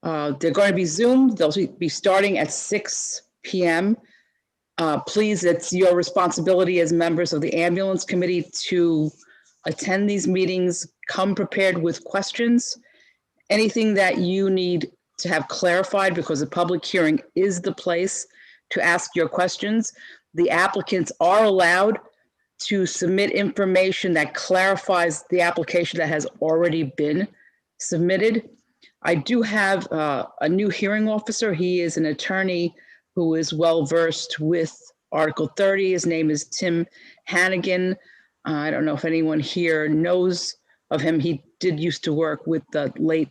They're going to be Zoomed. They'll be starting at 6 p.m. Please, it's your responsibility as members of the ambulance committee to attend these meetings. Come prepared with questions. Anything that you need to have clarified, because a public hearing is the place to ask your questions. The applicants are allowed to submit information that clarifies the application that has already been submitted. I do have a new hearing officer. He is an attorney who is well-versed with Article 30. His name is Tim Hannigan. I don't know if anyone here knows of him. He did used to work with the late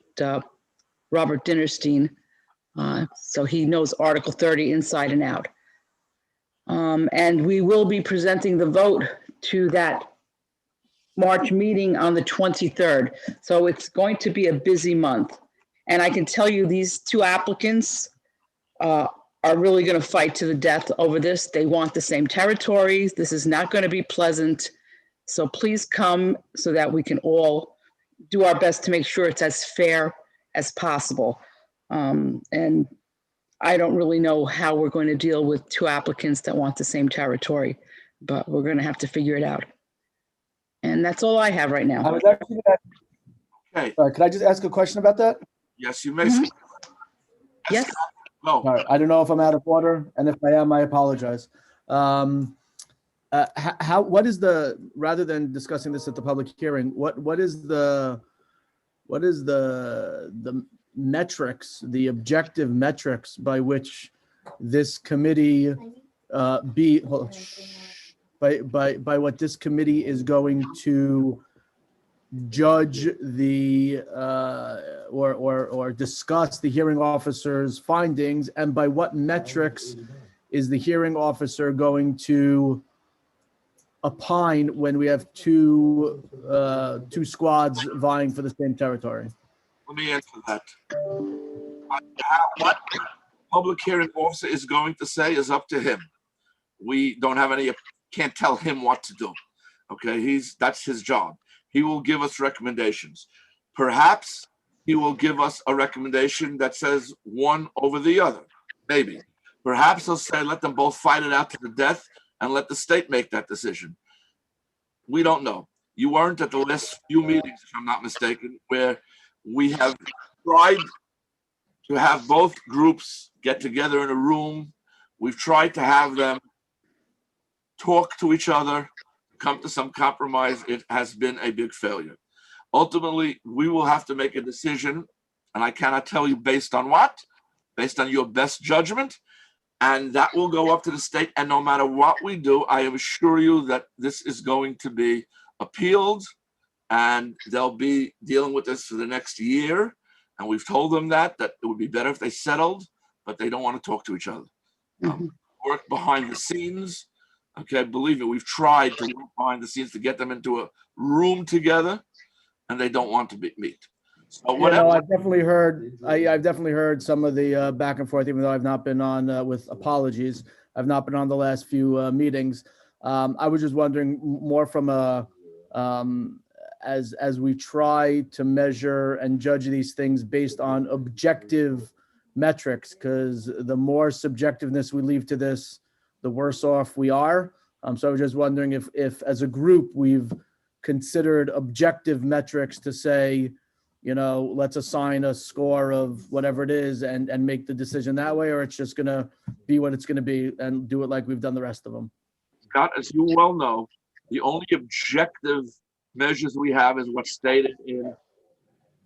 Robert Dinerstein. So he knows Article 30 inside and out. And we will be presenting the vote to that March meeting on the 23rd. So it's going to be a busy month. And I can tell you these two applicants are really going to fight to the death over this. They want the same territories. This is not going to be pleasant. So please come so that we can all do our best to make sure it's as fair as possible. And I don't really know how we're going to deal with two applicants that want the same territory, but we're going to have to figure it out. And that's all I have right now. I was actually gonna, Okay, could I just ask a question about that? yes, you may. Mhm. Yes. Go. All right, I don't know if I'm out of order, and if I am, I apologize. What is the, rather than discussing this at the public hearing, what is the metrics, the objective metrics by which this committee by what this committee is going to judge the or discuss the hearing officer's findings, and by what metrics is the hearing officer going to opine when we have two squads vying for the same territory? Let me answer that. What public hearing officer is going to say is up to him. We don't have any, can't tell him what to do. Okay, that's his job. He will give us recommendations. Perhaps he will give us a recommendation that says one over the other. Maybe. Perhaps he'll say, let them both fight it out to the death and let the state make that decision. We don't know. You weren't at the last few meetings, if I'm not mistaken, where we have tried to have both groups get together in a room. We've tried to have them talk to each other, come to some compromise. It has been a big failure. Ultimately, we will have to make a decision, and I cannot tell you based on what, based on your best judgment, and that will go up to the state. And no matter what we do, I assure you that this is going to be appealed, and they'll be dealing with this for the next year. And we've told them that it would be better if they settled, but they don't want to talk to each other. Work behind the scenes. Okay, believe me, we've tried to work behind the scenes to get them into a room together, and they don't want to meet. So whatever. I've definitely heard some of the back and forth, even though I've not been on, with apologies, I've not been on the last few meetings. I was just wondering more from a, as we try to measure and judge these things based on objective metrics, because the more subjectiveness we leave to this, the worse off we are. So I was just wondering if as a group, we've considered objective metrics to say, let's assign a score of whatever it is and make the decision that way, or it's just going to be what it's going to be and do it like we've done the rest of them. Scott, as you well know, the only objective measures we have is what's stated in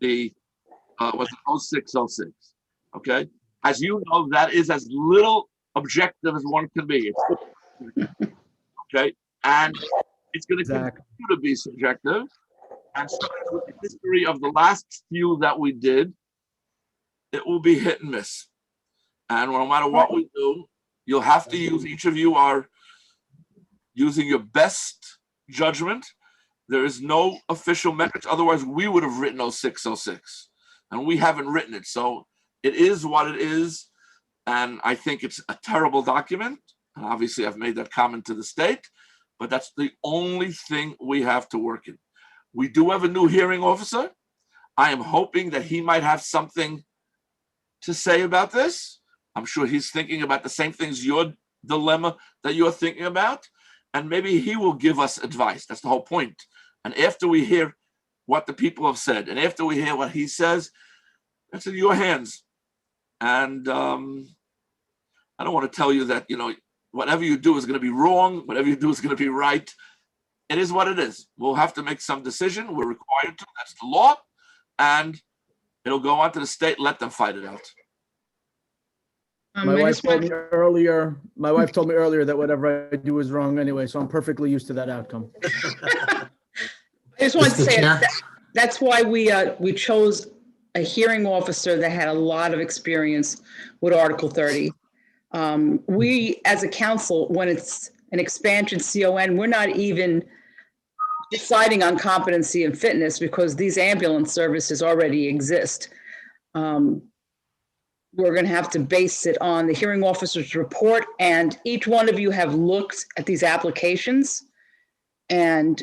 the 0606. Okay, as you know, that is as little objective as one can be. Okay, and it's going to continue to be subjective. And so with the history of the last few that we did, it will be hit and miss. And no matter what we do, you'll have to use, each of you are using your best judgment. There is no official metrics. Otherwise, we would have written 0606, and we haven't written it. So it is what it is. And I think it's a terrible document. And obviously, I've made that comment to the state, but that's the only thing we have to work in. We do have a new hearing officer. I am hoping that he might have something to say about this. I'm sure he's thinking about the same things, your dilemma that you're thinking about, and maybe he will give us advice. That's the whole point. And after we hear what the people have said, and after we hear what he says, it's in your hands. And I don't want to tell you that, whatever you do is going to be wrong, whatever you do is going to be right. It is what it is. We'll have to make some decision. We're required to. That's the law. And it'll go on to the state. Let them fight it out. My wife told me earlier that whatever I do is wrong anyway, so I'm perfectly used to that outcome. I just wanted to say that's why we chose a hearing officer that had a lot of experience with Article 30. We, as a council, when it's an expansion CON, we're not even deciding on competency and fitness because these ambulance services already exist. We're going to have to base it on the hearing officer's report, and each one of you have looked at these applications, and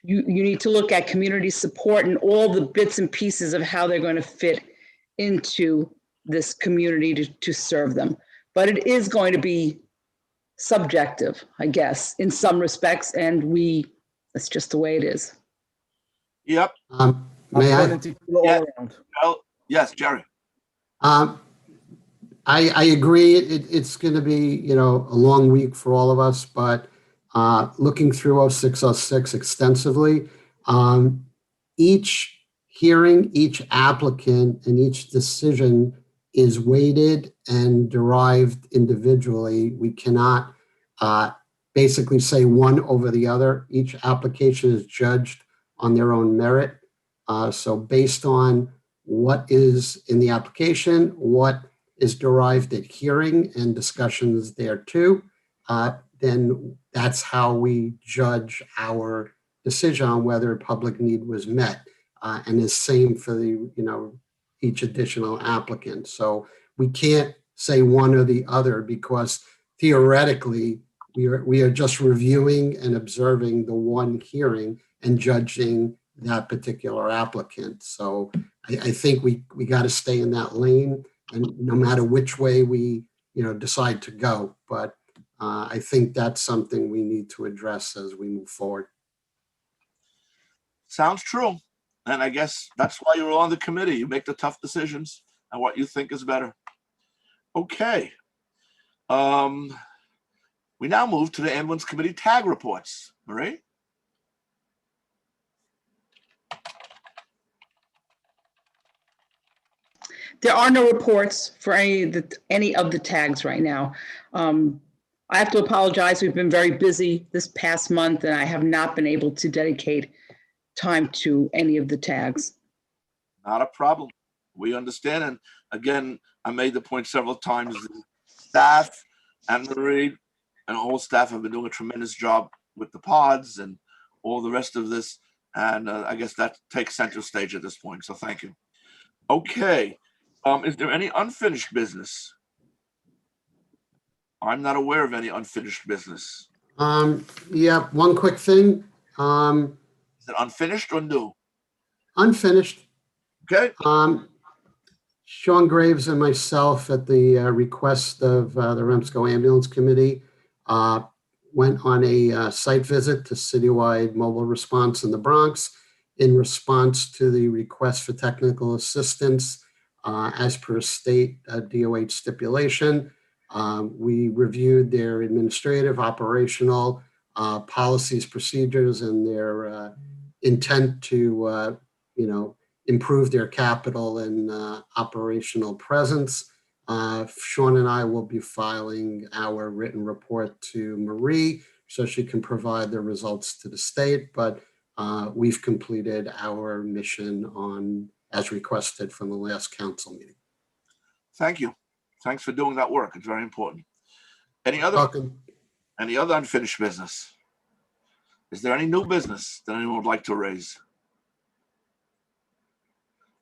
you need to look at community support and all the bits and pieces of how they're going to fit into this community to serve them. But it is going to be subjective, I guess, in some respects, and that's just the way it is. Yep. May I? Yeah. Well, yes, Jerry. I agree. It's going to be, a long week for all of us, but looking through 0606 extensively, each hearing, each applicant, and each decision is weighted and derived individually. We cannot basically say one over the other. Each application is judged on their own merit. So based on what is in the application, what is derived at hearing and discussions there too, then that's how we judge our decision on whether public need was met. And the same for the, each additional applicant. So we can't say one or the other because theoretically we are just reviewing and observing the one hearing and judging that particular applicant. So I think we got to stay in that lane, and no matter which way we decide to go. But I think that's something we need to address as we move forward. Sounds true. And I guess that's why you're on the committee. You make the tough decisions and what you think is better. Okay. We now move to the ambulance committee tag reports. Marie? There are no reports for any of the tags right now. I have to apologize. We've been very busy this past month, and I have not been able to dedicate time to any of the tags. Not a problem. We understand. And again, I made the point several times. The staff and Marie and all staff have been doing a tremendous job with the pods and all the rest of this. And I guess that takes center stage at this point. So thank you. Okay. Is there any unfinished business? I'm not aware of any unfinished business. Yeah, one quick thing. Is it unfinished or new? Unfinished. Okay. Sean Graves and myself, at the request of the REMSCO Ambulance Committee, went on a site visit to Citywide Mobile Response in the Bronx in response to the request for technical assistance as per state DOH stipulation. We reviewed their administrative, operational policies, procedures, and their intent to, improve their capital and operational presence. Sean and I will be filing our written report to Marie so she can provide the results to the state, but we've completed our mission as requested from the last council meeting. Thank you. Thanks for doing that work. It's very important. Any other unfinished business? Is there any new business that anyone would like to raise?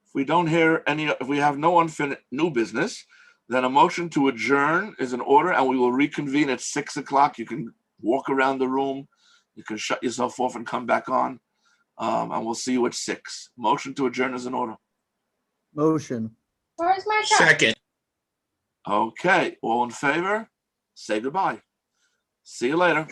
If we don't hear any, if we have no unfinished new business, then a motion to adjourn is in order, and we will reconvene at 6 o'clock. You can walk around the room. You can shut yourself off and come back on, and we'll see you at 6. Motion to adjourn is in order. Motion. Where's my truck? Second. Okay, all in favor? Say goodbye. See you later.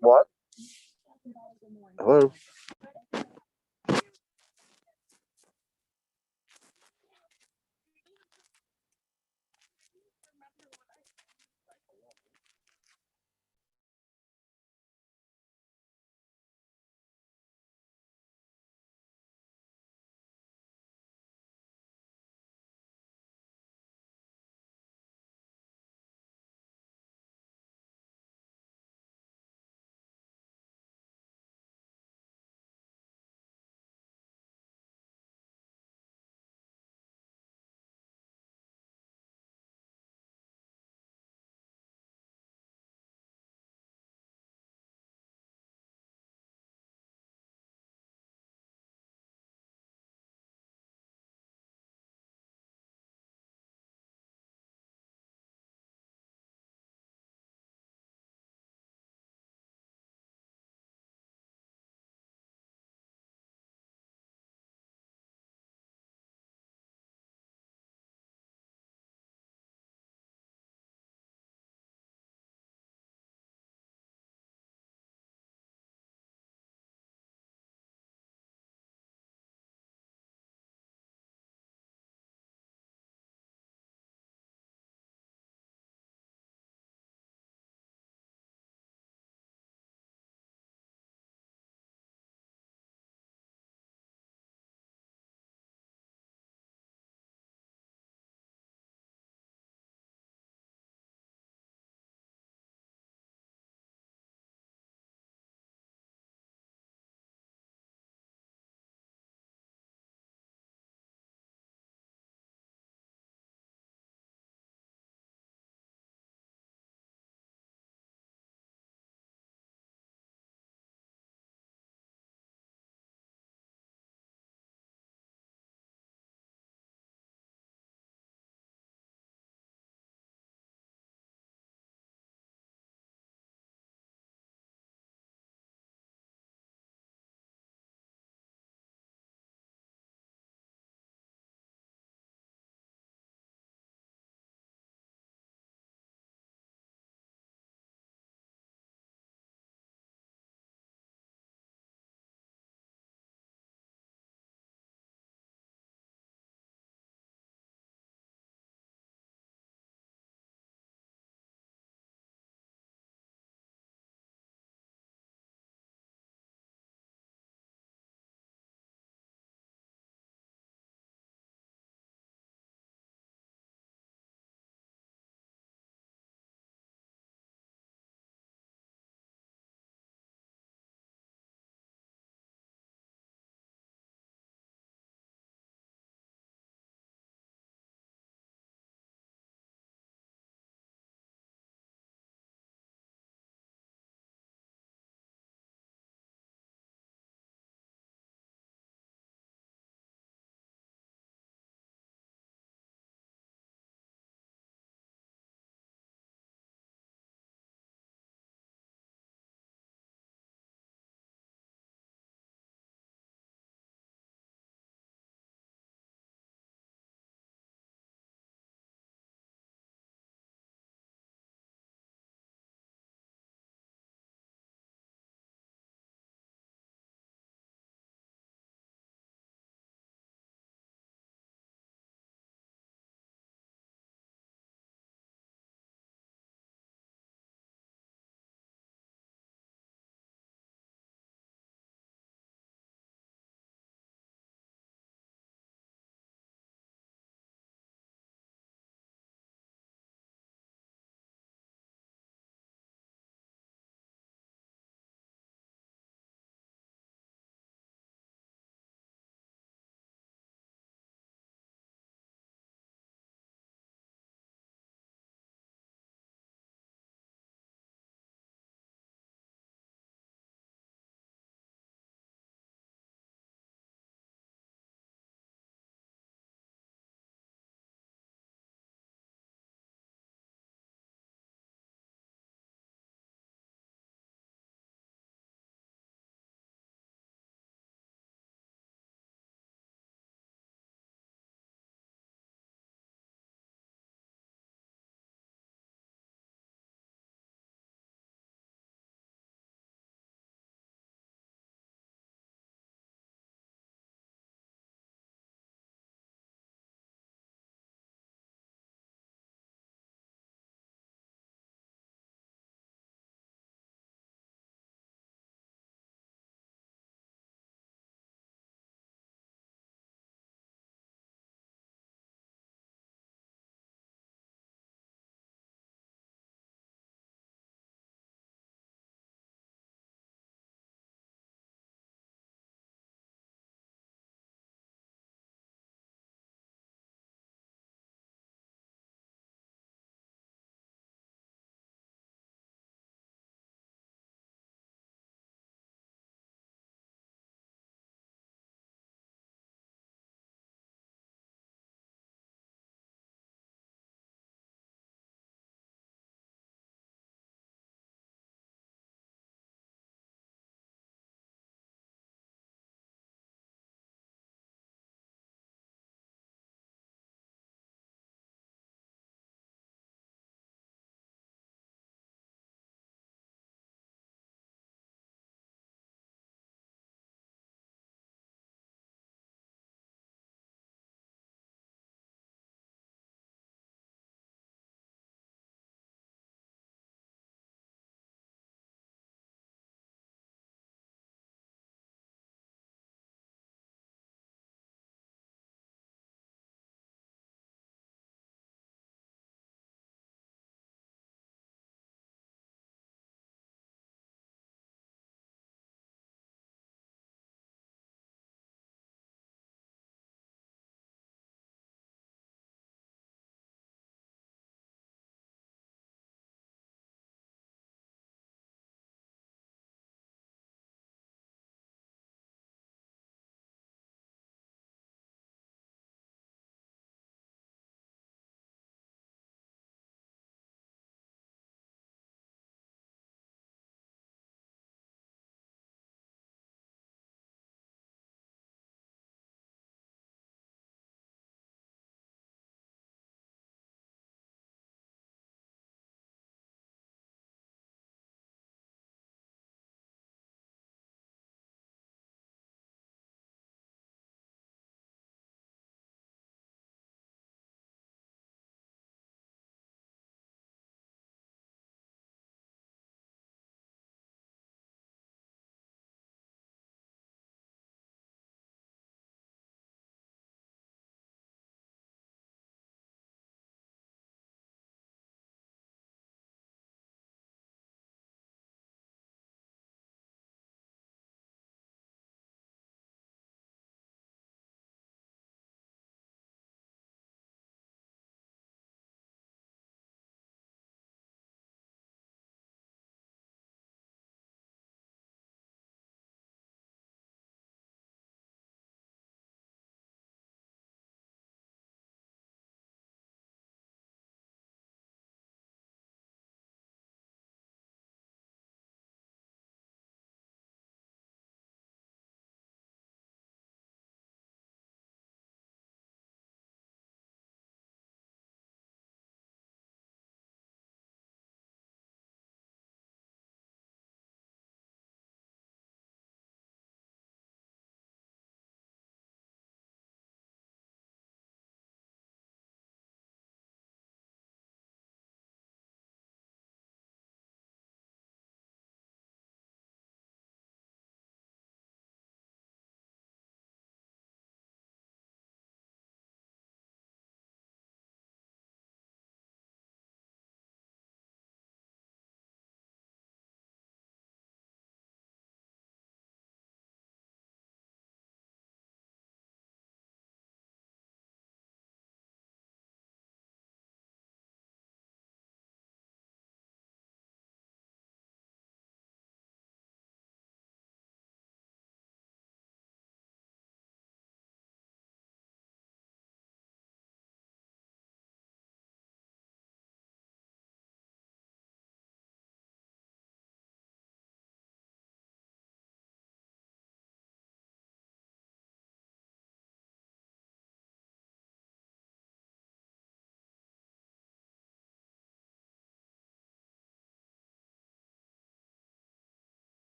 What? Hello?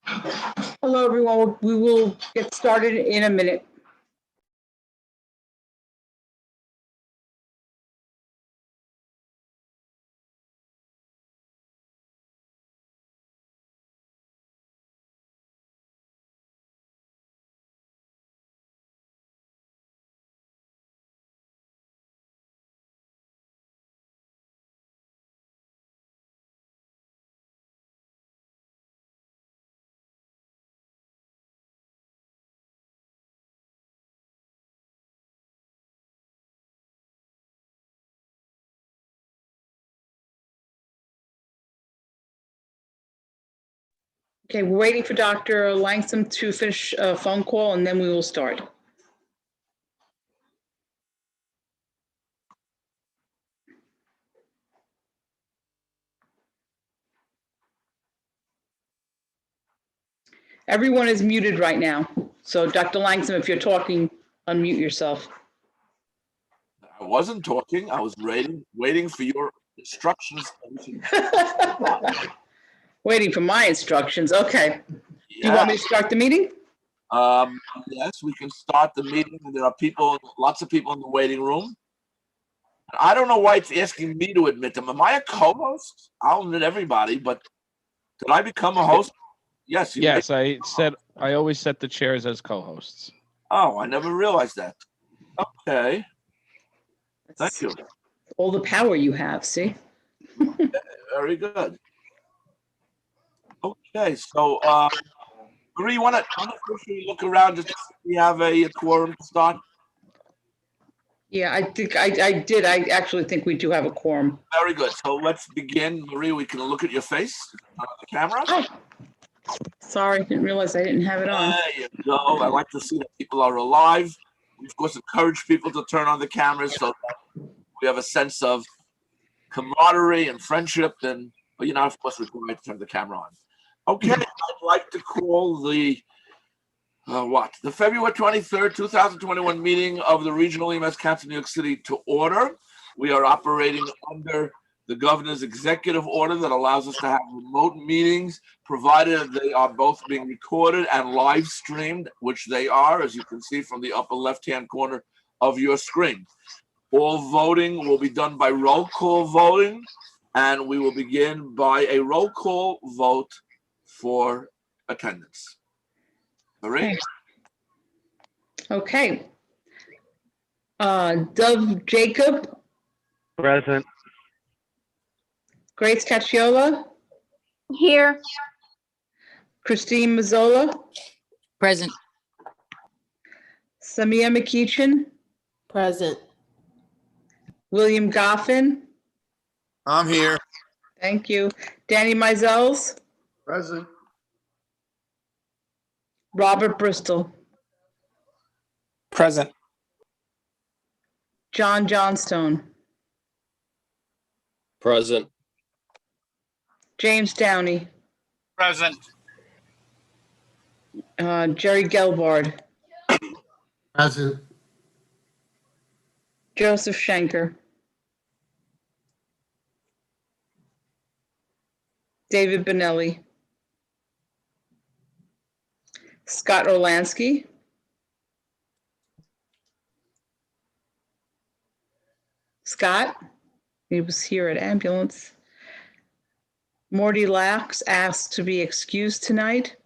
Hello, everyone. We will get started in a minute. Okay, we're waiting for Dr. Langston to finish a phone call, and then we will start. Everyone is muted right now. So Dr. Langston, if you're talking, unmute yourself. I wasn't talking. I was waiting for your instructions. Waiting for my instructions. Okay. Do you want me to start the meeting? Yes, we can start the meeting. There are lots of people in the waiting room. I don't know why it's asking me to admit them. Am I a co-host? I'll admit everybody, but did I become a host? Yes. Yes, I always set the chairs as co-hosts. Oh, I never realized that. Okay. Thank you. All the power you have, see? Very good. Okay, so Marie, you want to quickly look around just to see if we have a quorum to start? Yeah, I think I did. I actually think we do have a quorum. Very good. So let's begin. Marie, we can look at your face on the camera. Oh, sorry, didn't realize I didn't have it on. There you go. I like to see that people are alive. We, of course, encourage people to turn on the cameras so that we have a sense of camaraderie and friendship. And, but you're not, of course, required to turn the camera on. Okay, I'd like to call the February 23rd, 2021 meeting of the Regional EMS Council of New York City to order. We are operating under the governor's executive order that allows us to have remote meetings, provided they are both being recorded and live streamed, which they are, as you can see from the upper left-hand corner of your screen. All voting will be done by roll call voting, and we will begin by a roll call vote for attendance. Marie? Okay. Dove Jacob, Present. Grace Cacciola, Here. Christine Mazzola, Present. Samia McEachin, Present. William Goffin. I'm here. Thank you. Danny Mizels, Present. Robert Bristol, Present. John Johnstone, Present. James Downey, Present. Jerry Gelbard, Present. Joseph Schenker, David Benelli, Scott Orlansky, Scott, he was here at ambulance. Morty Lax asked to be excused tonight.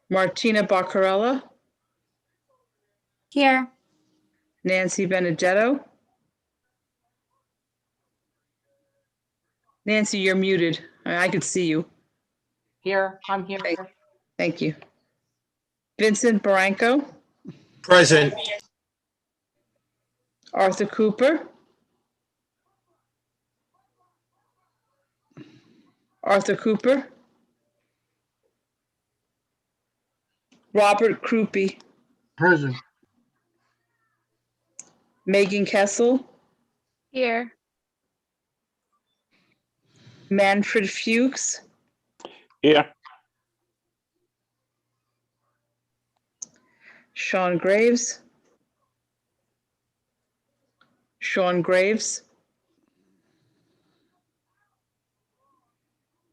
Martina Barcarella, Here. Nancy Benedetto. Nancy, you're muted. I could see you. Here. I'm here. Thank you. Vincent Barranco, Present. Arthur Cooper, Robert Krupe, Present. Megan Kessel, Here. Manfred Fuchs, Here. Sean Graves.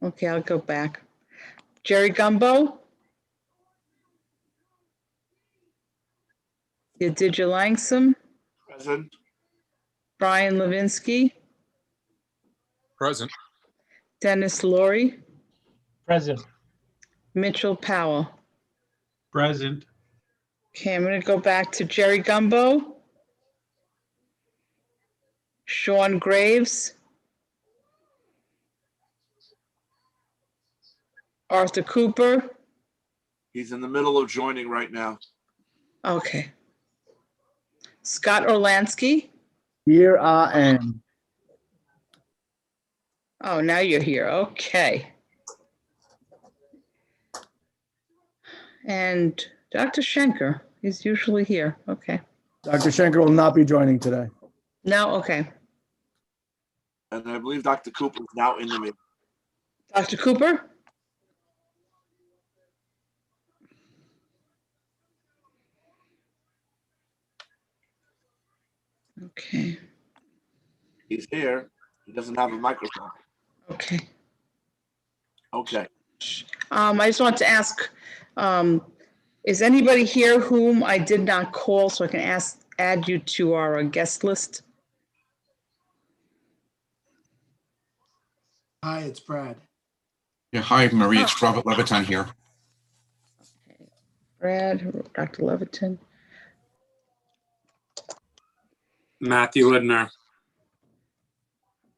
Okay, I'll go back. Jerry Gumbo. Yadidja Langsam, Present. Brian Levinsky, Present. Dennis Laurie, Present. Mitchell Powell. Present. Okay, I'm going to go back to Jerry Gumbo, Sean Graves, Arthur Cooper. He's in the middle of joining right now. Okay. Scott Orlansky. Here I am. Oh, now you're here. Okay. And Dr. Schenker, he's usually here. Okay. Dr. Schenker will not be joining today. No, okay. And I believe Dr. Cooper is now in the meeting. Dr. Cooper? Okay, He's here. He doesn't have a microphone. okay. Okay. I just want to ask, is anybody here whom I did not call so I can add you to our guest list? Hi, it's Brad. Yeah, hi, Marie. It's Robert Leviton here. Okay. Brad, Dr. Leviton. Matthew Lindner.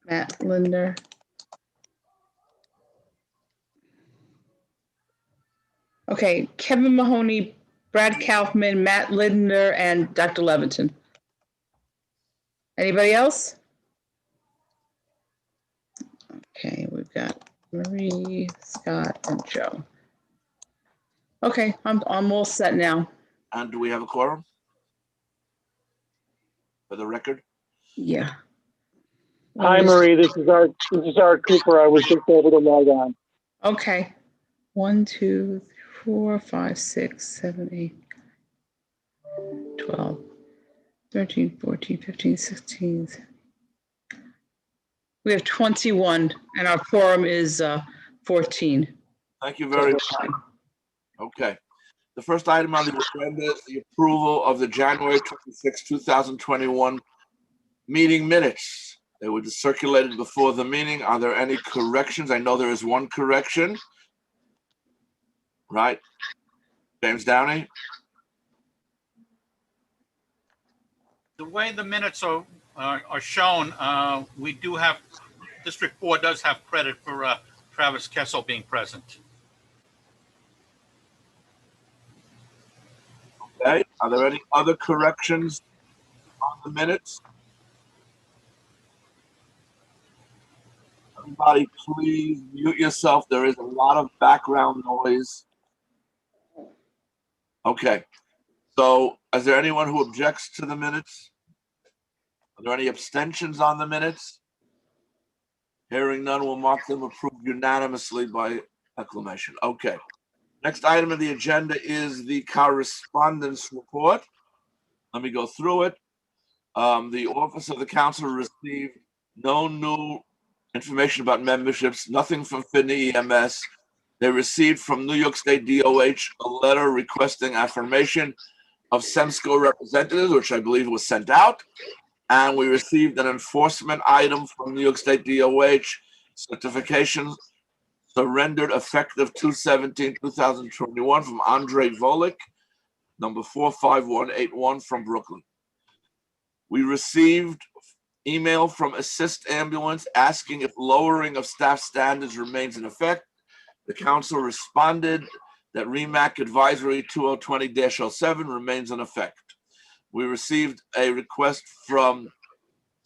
Matt Linder. Okay, Kevin Mahoney, Brad Kaufman, Matt Linder, and Dr. Leviton. Anybody else? Okay, we've got Marie, Scott, and Joe. Okay, I'm all set now. And do we have a quorum? For the record? Yeah. Hi, Marie. This is Art Cooper. I was just able to log on. Okay. 1, 2, 4, 5, 6, 7, 8, 12, 13, 14, 15, 16. We have 21 and our quorum is 14. Thank you very much. Okay. The first item on the agenda is the approval of the January 26, 2021 meeting minutes. They were circulated before the meeting. Are there any corrections? I know there is one correction. Right? James Downey? The way the minutes are shown, we do have, District 4 does have credit for Travis Kessel being present. Okay. Are there any other corrections on the minutes? Everybody, please mute yourself. There is a lot of background noise. Okay. So is there anyone who objects to the minutes? Are there any abstentions on the minutes? Hearing none, we'll mark them approved unanimously by acclamation. Okay. Next item of the agenda is the correspondence report. Let me go through it. The Office of the Council received no new information about memberships, nothing from Finney EMS. They received from New York State DOH a letter requesting affirmation of REMSCO representatives, which I believe was sent out. And we received an enforcement item from New York State DOH, certification surrendered effective 2/17/2021 from Andre Volick, number 45181 from Brooklyn. We received email from Assist Ambulance asking if lowering of staff standards remains in effect. The council responded that REMAC Advisory 2020-07 remains in effect. We received a request from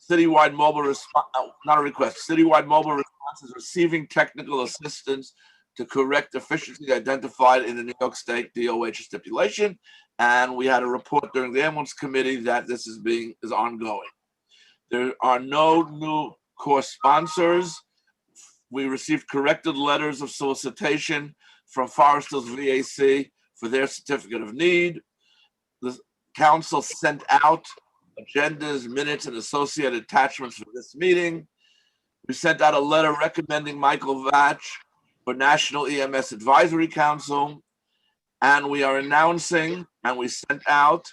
Citywide Mobile Response, not a request, Citywide Mobile Response is receiving technical assistance to correct deficiencies identified in the New York State DOH stipulation. And we had a report during the ambulance committee that this is ongoing. There are no new co-sponsors. We received corrected letters of solicitation from Forest Hills VAC for their certificate of need. The council sent out agendas, minutes, and associated attachments for this meeting. We sent out a letter recommending Michael Vatch for National EMS Advisory Council. And we are announcing, and we sent out,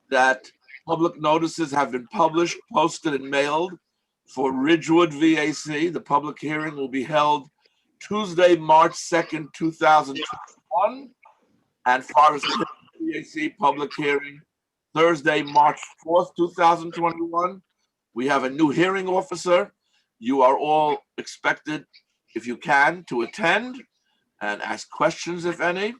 that public notices have been published, posted, and mailed for Ridgewood VAC. The public hearing will be held Tuesday, March 2nd, 2021. And Forest Hill VAC public hearing Thursday, March 4th, 2021. We have a new hearing officer. You are all expected, if you can, to attend and ask questions, if any.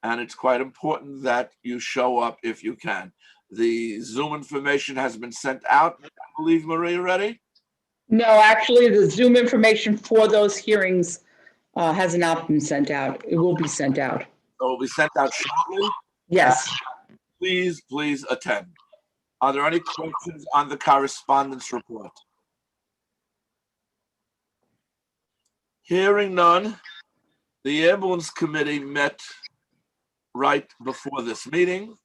And it's quite important that you show up if you can. The Zoom information has been sent out, I believe, Marie, already? No, actually, the Zoom information for those hearings has not been sent out. It will be sent out. So it will be sent out shortly. Yes. Please attend. Are there any questions on the correspondence report? Hearing none, the ambulance committee met right before this meeting.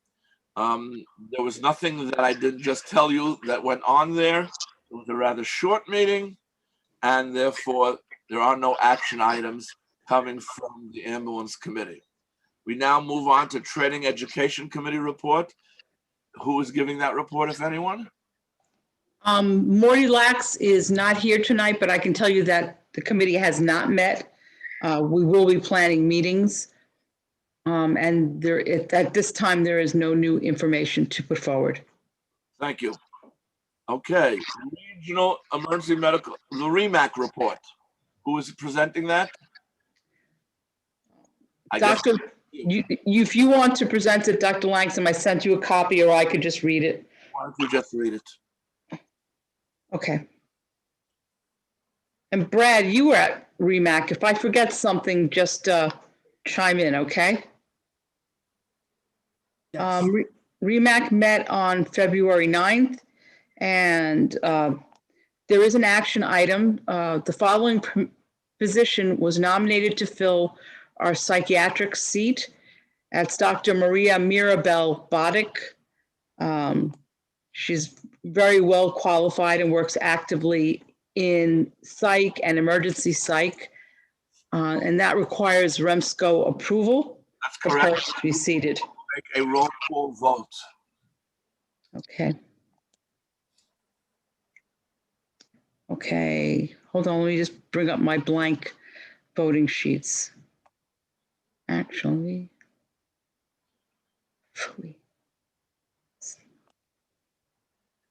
There was nothing that I didn't just tell you that went on there. It was a rather short meeting, and therefore there are no action items coming from the ambulance committee. We now move on to Training Education Committee report. Who is giving that report, if anyone? Morty Lax is not here tonight, but I can tell you that the committee has not met. We will be planning meetings. And at this time, there is no new information to put forward. Thank you. Okay, Regional Emergency Medical, the REMAC report. Who is presenting that? Doctor, if you want to present it, Dr. Langston, I sent you a copy, or I could just read it. Why don't you just read it? Okay. And Brad, you were at REMAC. If I forget something, just chime in, okay? Yes. REMAC met on February 9th, and there is an action item. The following position was nominated to fill our psychiatric seat. That's Dr. Maria Mirabel Bodick. She's very well qualified and works actively in psych and emergency psych, and that requires REMSCO approval. That's correct. To be seated. Make a roll call vote. Okay. Okay, hold on, let me just bring up my blank voting sheets. Actually,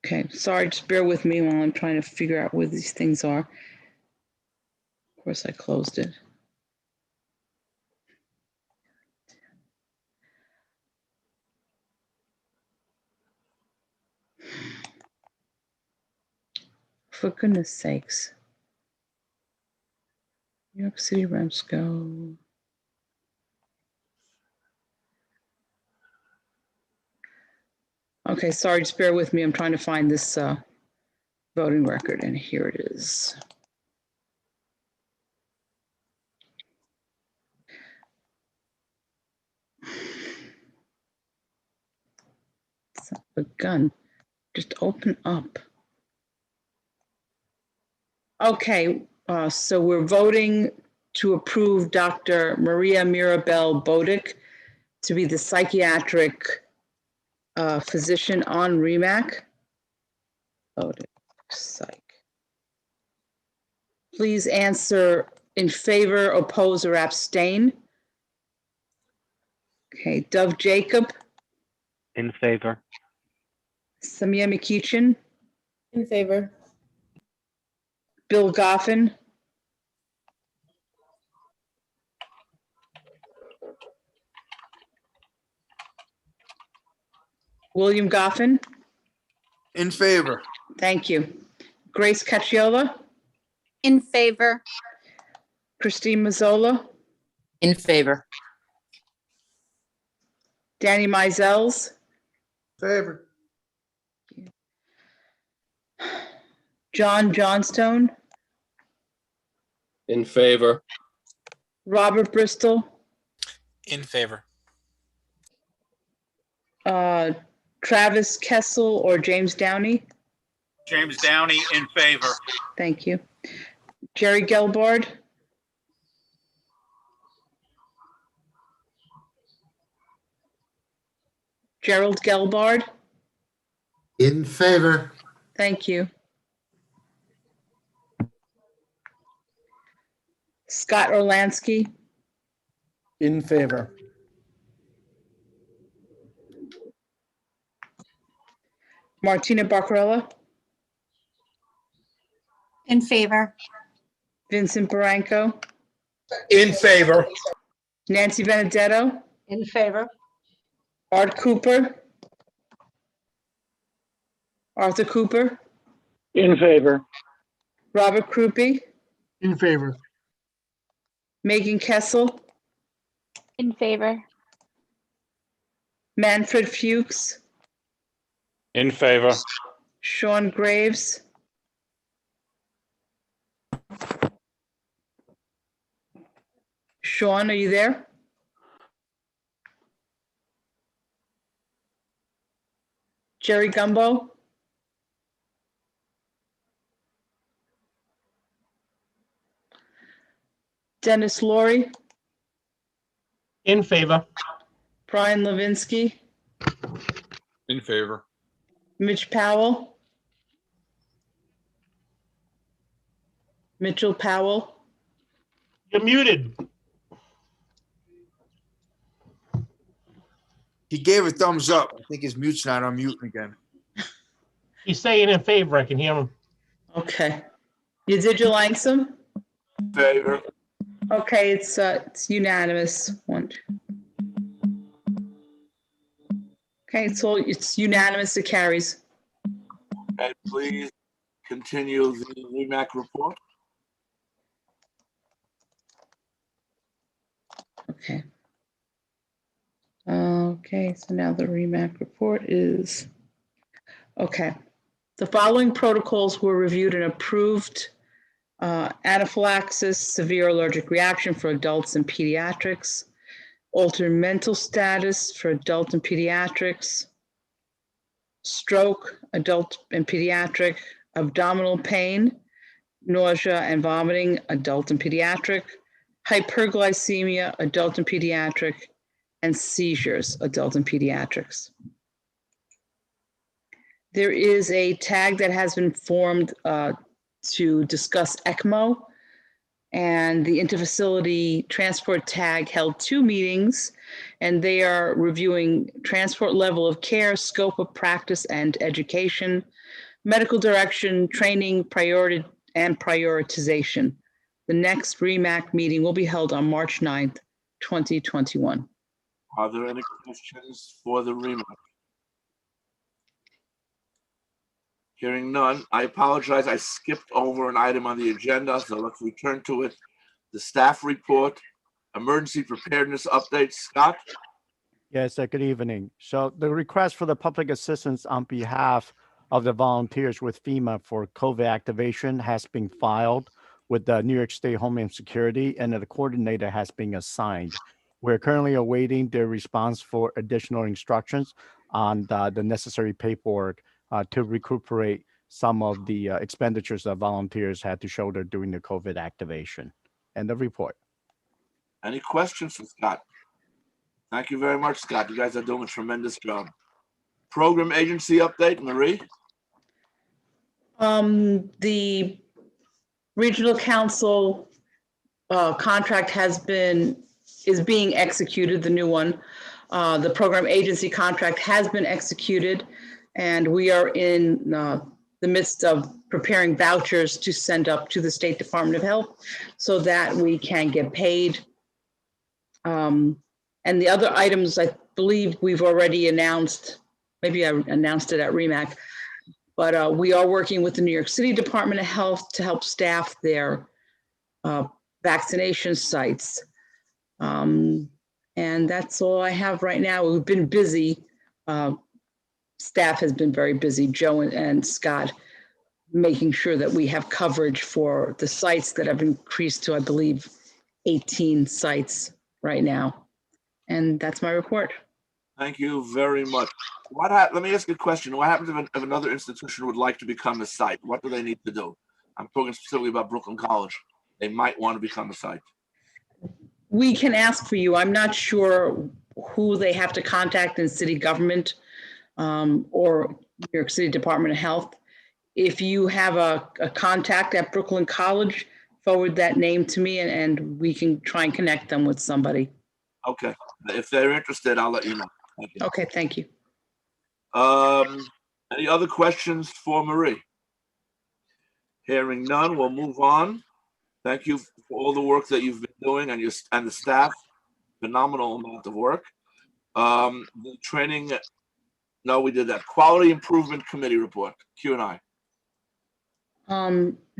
okay, sorry, just bear with me while I'm trying to figure out where these things are. Of course, I closed it. For goodness sakes. New York City REMSCO. Okay, sorry, just bear with me. I'm trying to find this voting record, and here it is. Son of a gun. Just open up. Okay, so we're voting to approve Dr. Maria Mirabel Bodick to be the psychiatric physician on REMAC. Bodick, psych. Please answer in favor, oppose, or abstain. Okay, Dov Jacob. In favor. Samia McEachin. In favor. Bill Goffin. William Goffin. In favor. Thank you. Grace Cacciola. In favor. Christine Mazzola. In favor. Danny Mizels. Favor. John Johnstone. In favor. Robert Bristol. In favor. Travis Kessel or James Downey. James Downey, in favor. Thank you. Jerry Gelbard. Gerald Gelbard, In favor. thank you. Scott Orlansky, In favor. Martina Barcarella, In favor. Vincent Barranco, In favor. Nancy Benedetto, In favor. Art Cooper, Arthur Cooper, In favor. Robert Krupe, In favor. Megan Kessel, In favor. Manfred Fuchs, In favor. Sean Graves, Sean, are you there? Jerry Gumbo, Dennis Laurie, In favor. Brian Levinsky, In favor. Mitch Powell, Mitchell Powell, You're muted. He gave a thumbs up. I think his mute's not on mute again. He's saying in favor. I can hear him. okay. Yadiddya Langsam, Favor. okay, it's unanimous. Okay, it's unanimous, it carries. And please continue the REMAC report. Okay. Okay, so now the REMAC report is, okay. The following protocols were reviewed and approved. Anaphylaxis, severe allergic reaction for adults and pediatrics. Altered mental status for adult and pediatrics. Stroke, adult and pediatric. Abdominal pain, nausea and vomiting, adult and pediatric. Hyperglycemia, adult and pediatric. And seizures, adult and pediatrics. There is a tag that has been formed to discuss ECMO, and the interfacility transport tag held 2 meetings, and they are reviewing transport level of care, scope of practice and education, medical direction, training, priority, and prioritization. The next REMAC meeting will be held on March 9th, 2021. Are there any questions for the REMAC? Hearing none, I apologize. I skipped over an item on the agenda, so let's return to it. The staff report, emergency preparedness update. Scott? Yes, good evening. So the request for the public assistance on behalf of the volunteers with FEMA for COVID activation has been filed with the New York State Homeland Security, and the coordinator has been assigned. We're currently awaiting their response for additional instructions on the necessary paperwork to recuperate some of the expenditures that volunteers had to shoulder during the COVID activation. End of report. Any questions for Scott? Thank you very much, Scott. You guys are doing a tremendous job. Program agency update, Marie? The regional council contract is being executed, the new one. The program agency contract has been executed, and we are in the midst of preparing vouchers to send up to the State Department of Health so that we can get paid. And the other items, I believe we've already announced, maybe I announced it at REMAC, but we are working with the New York City Department of Health to help staff their vaccination sites. And that's all I have right now. We've been busy. Staff has been very busy, Joe and Scott, making sure that we have coverage for the sites that have increased to, I believe, 18 sites right now. And that's my report. Thank you very much. Let me ask you a question. What happens if another institution would like to become a site? What do they need to do? I'm talking specifically about Brooklyn College. They might want to become a site. We can ask for you. I'm not sure who they have to contact in city government or New York City Department of Health. If you have a contact at Brooklyn College, forward that name to me and we can try and connect them with somebody. Okay, if they're interested, I'll let you know. Thank you. Okay, thank you. Any other questions for Marie? Hearing none, we'll move on. Thank you for all the work that you've been doing and the staff. Phenomenal amount of work. The training, no, we did that. Quality Improvement Committee report, Q&I.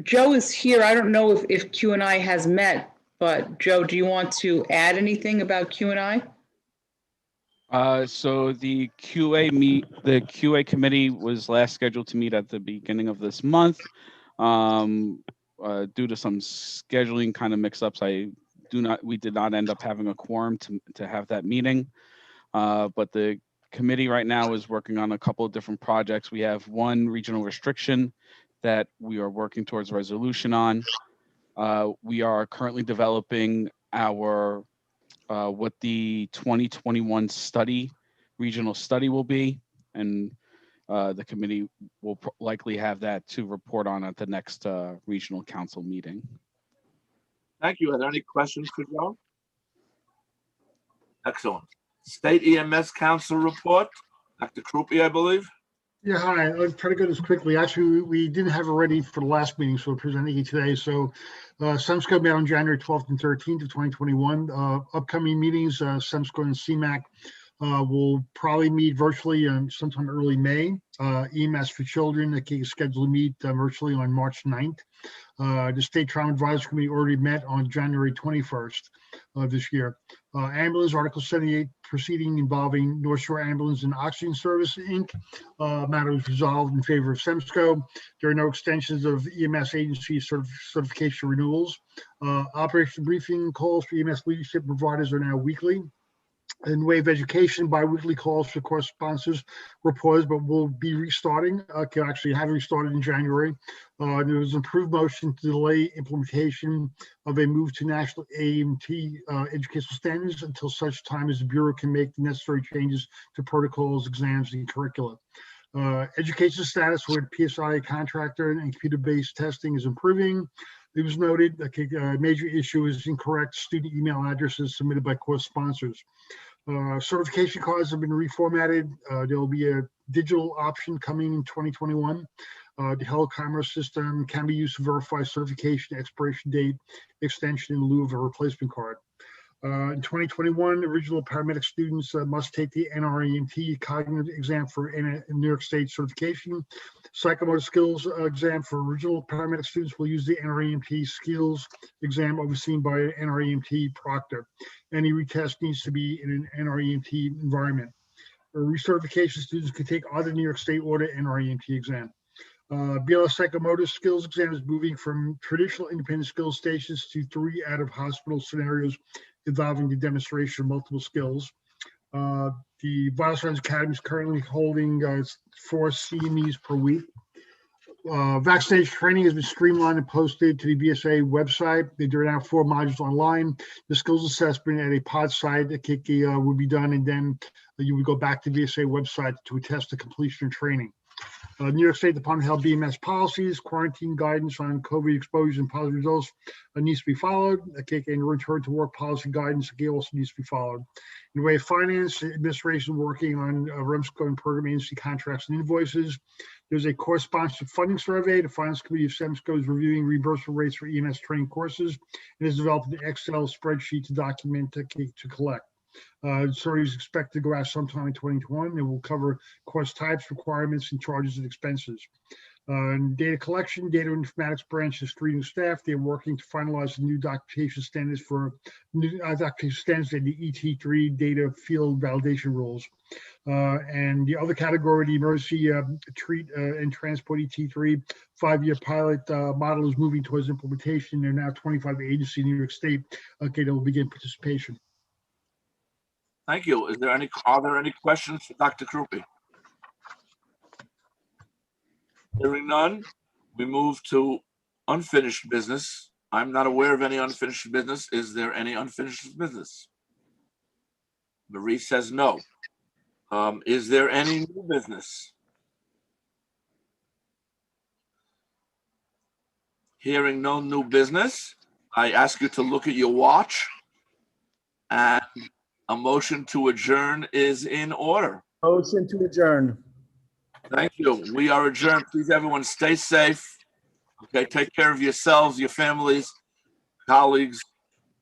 Joe is here. I don't know if Q&I has met, but Joe, do you want to add anything about Q&I? So the QA committee was last scheduled to meet at the beginning of this month. Due to some scheduling kind of mix-ups, we did not end up having a quorum to have that meeting. But the committee right now is working on a couple of different projects. We have one regional restriction that we are working towards resolution on. We are currently developing our what the 2021 regional study will be, and the committee will likely have that to report on at the next regional council meeting. Thank you. Are there any questions for Joe? Excellent. State EMS Council report. Dr. Krupe, I believe. Yeah, hi. I'll try to go this quickly. Actually, we didn't have it ready for the last meeting, so we're presenting it today. So SEMSCO met on January 12th and 13th of 2021. Upcoming meetings, SEMSCO and CMAC will probably meet virtually sometime early May. EMS for Children is scheduled to meet virtually on March 9th. The State Trauma Advisory Committee already met on January 21st of this year. Ambulance, Article 78 proceeding involving North Shore Ambulance and Oxygen Service, Inc. Matter was resolved in favor of SEMSCO. There are no extensions of EMS agency certification renewals. Operation briefing calls for EMS leadership providers are now weekly. In way of education, bi-weekly calls for correspondence were paused, but will be restarting. Actually, have restarted in January. There was an approved motion to delay implementation of a move to national AMT educational standards until such time as the Bureau can make the necessary changes to protocols, exams, and curricula. Education status with PSI contractor and computer-based testing is improving. It was noted a major issue is incorrect student email addresses submitted by course sponsors. Certification cards have been reformatted. There will be a digital option coming in 2021. The Health Commerce system can be used to verify certification expiration date extension in lieu of a replacement card. In 2021, original paramedic students must take the NREMT cognitive exam for New York State certification. Psychomotor skills exam for original paramedic students will use the NREMT skills exam overseen by an NREMT proctor. Any retest needs to be in an NREMT environment. Recertification students can take other New York State order NREMT exam. BLS psychomotor skills exam is moving from traditional independent skills stations to 3 out-of-hospital scenarios involving the demonstration of multiple skills. The Vital Signs Academy is currently holding 4 CMEs per week. Vaccination training has been streamlined and posted to the VSA website. There are now 4 modules online. The skills assessment at a pod site would be done, and then you would go back to the VSA website to attest the completion of training. New York State Department of Health BMS policies, quarantine guidance on COVID exposure and positive results needs to be followed. And return to work policy guidance also needs to be followed. In the way of finance, administration working on REMSCO and program agency contracts and invoices. There's a correspondence funding survey. The Finance Committee of SEMSCO is reviewing reimbursement rates for EMS training courses and has developed an Excel spreadsheet to document to collect. Survey is expected to go out sometime in 2021. It will cover course types, requirements, and charges and expenses. Data collection, data informatics branch has 3 new staff. They're working to finalize the new documentation standards for documentation standards and the ET3 data field validation rules. And the other category, the emergency treat and transport ET3 5-year pilot model is moving towards implementation. There are now 25 agencies in New York State that will begin participation. Thank you. Are there any questions for Dr. Krupe? Hearing none, we move to unfinished business. I'm not aware of any unfinished business. Is there any unfinished business? Marie says no. Is there any new business? Hearing no new business, I ask you to look at your watch, and a motion to adjourn is in order. Motion to adjourn. Thank you. We are adjourned. Please, everyone, stay safe. Okay, take care of yourselves, your families, colleagues,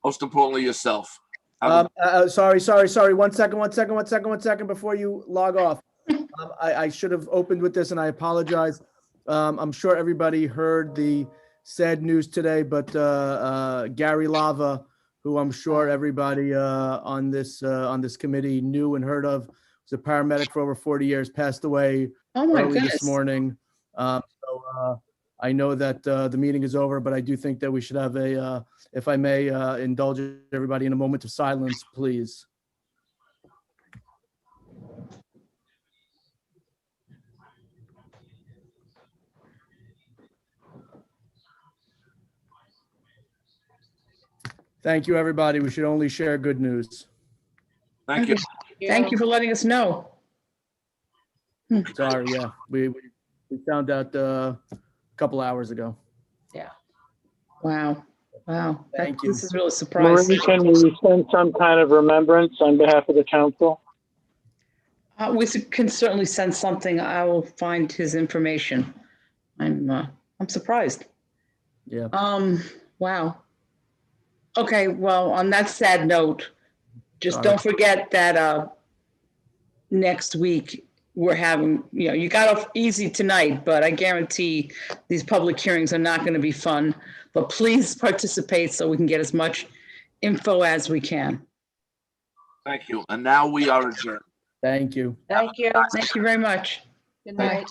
most importantly, yourself. Have a- Sorry. 1 second before you log off. I should have opened with this and I apologize. I'm sure everybody heard the sad news today, but Gary Lava, who I'm sure everybody on this committee knew and heard of, was a paramedic for over 40 years, passed away Oh my early goodness. this morning. I know that the meeting is over, but I do think that we should have a, if I may indulge everybody in a moment of silence, please. Thank you, everybody. We should only share good news. Thank you. Thank you for letting us know. Sorry, yeah, we found out a couple hours ago. Wow. Wow. Thank you. This is really surprising. Marie, can we send some kind of remembrance on behalf of the council? Can certainly send something. I will find his information. I'm surprised. Yeah. Wow. Okay, well, on that sad note, just Sorry. don't forget that next week we're having, you got off easy tonight, but I guarantee these public hearings are not going to be fun. But please participate so we can get as much info as we can. Thank you. And now we are adjourned. Thank you. Thank you. Thank you very much. Good Bye. night.